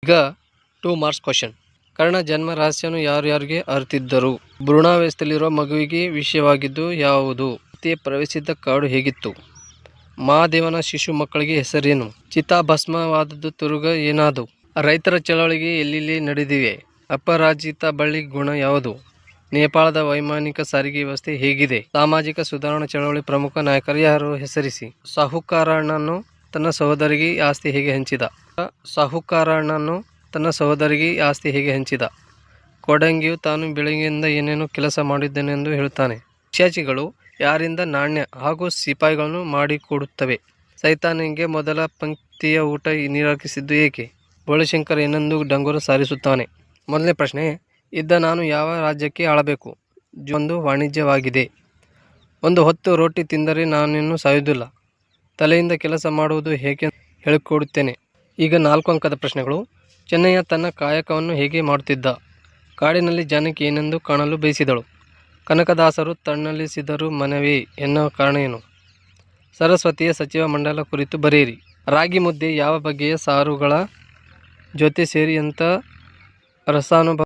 ಈಗ 2 marks question. Karna ಜನ್ಮ ರಹಸ್ಯವನ್ನು ಯಾರ್ಯಾರಿಗೆ ಅರಿತಿದ್ದರು? ಭ್ರೂಣಾವಸ್ಥೆಯಲ್ಲಿರುವ ಮಗುವಿಗೆ ವಿಷಯವಾಗಿದ್ದು ಯಾವುದು? ಸೀತೆ ಪ್ರವೇಶಿಸಿದ ಕಾಡು ಹೇಗಿತ್ತು? ಮಹಾದೇವನ ಶಿಶು ಮಕ್ಕಳಿಗೆ ಹೆಸರೇನು? ಚಿತಾಭಸ್ಮವಾದದ್ದು ತಿರುಗ ಏನಾದು? ರೈತರ ಚಳವಳಿಗೆ ಎಲ್ಲೆಲ್ಲಿ ನಡೆದಿವೆ? ಅಪರಾಜಿತ ಬಳ್ಳಿ ಗುಣ ಯಾವುದು? ನೇಪಾಳದ ವೈಮಾನಿಕ ಸಾರಿಗೆ ವ್ಯವಸ್ಥೆ ಹೇಗಿದೆ? ಸಾಮಾಜಿಕ ಸುಧಾರಣಾ ಚಳವಳಿ ಪ್ರಮುಖ ನಾಯಕರು ಯಾರು? ಹೆಸರಿಸಿ. ಸಾಹುಕಾರನನ್ನು ತನ್ನ ಸಹೋದರಿಗೆ ಆಸ್ತಿ ಹೇಗೆ ಹಂಚಿದ? ಸಾಹುಕಾರನನ್ನು ತನ್ನ ಸಹೋದರಿಗೆ ಆಸ್ತಿ ಹೇಗೆ ಹಂಚಿದ? ಕೋಡಂಗಿಯು ತಾನು ಬೆಳಗ್ಗೆಯಿಂದ ಏನೇನು ಕೆಲಸ ಮಾಡಿದ್ದೇನೆಂದು ಹೇಳುತ್ತಾನೆ. ಪಿಶಾಚಿಗಳು ಯಾರಿಂದ ನಾಣ್ಯ ಹಾಗೂ ಸಿಪಾಯಿಗಳನ್ನು ಮಾಡಿಕೊಡುತ್ತವೆ? ಸೈತಾನನಿಗೆ ಮೊದಲ ಪಂಕ್ತಿಯ ಊಟ ನಿರಾಕರಿಸಿದ್ದು ಏಕೆ? ಬೋಳಶಂಕರ ಏನೆಂದು ಡಂಗುರ ಸಾರಿಸುತ್ತಾನೆ? ಮೊದಲನೇ ಪ್ರಶ್ನೆ, ಇದ್ದ ನಾನು ಯಾವ ರಾಜ್ಯಕ್ಕೆ ಆಳಬೇಕು? ಒಂದು ವಾಣಿಜ್ಯವಾಗಿದೆ. ಒಂದು ಹೊತ್ತು ರೋಟಿ ತಿಂದರೆ ನಾನಿನ್ನು ಸಾಯುವುದಿಲ್ಲ. ತಲೆಯಿಂದ ಕೆಲಸ ಮಾಡುವುದು ಹೇಗೆ ಹೇಳಿಕೊಡುತ್ತೇನೆ. ಈಗ 4 ಅಂಕದ ಪ್ರಶ್ನೆಗಳು. ಚೆನ್ನಯ್ಯ ತನ್ನ ಕಾಯಕವನ್ನು ಹೇಗೆ ಮಾಡುತ್ತಿದ್ದ? ಕಾಡಿನಲ್ಲಿ ಜಾನಕಿ ಏನೆಂದು ಕಾಣಲು ಬಯಸಿದಳು? ಕನಕದಾಸರು ತಣ್ಣಲಿಸಿದರು ಮನವೇ ಎನ್ನುವ ಕಾರಣ ಏನು? ಸರಸ್ವತಿಯ ಸಚಿವ ಮಂಡಲ ಕುರಿತು ಬರೆಯಿರಿ. ರಾಗಿ ಮುದ್ದೆ ಯಾವ ಬಗೆಯ ಸಾರುಗಳ ಜೊತೆ ಸೇರಿ ಅಂತ ರಸಾನುಭವ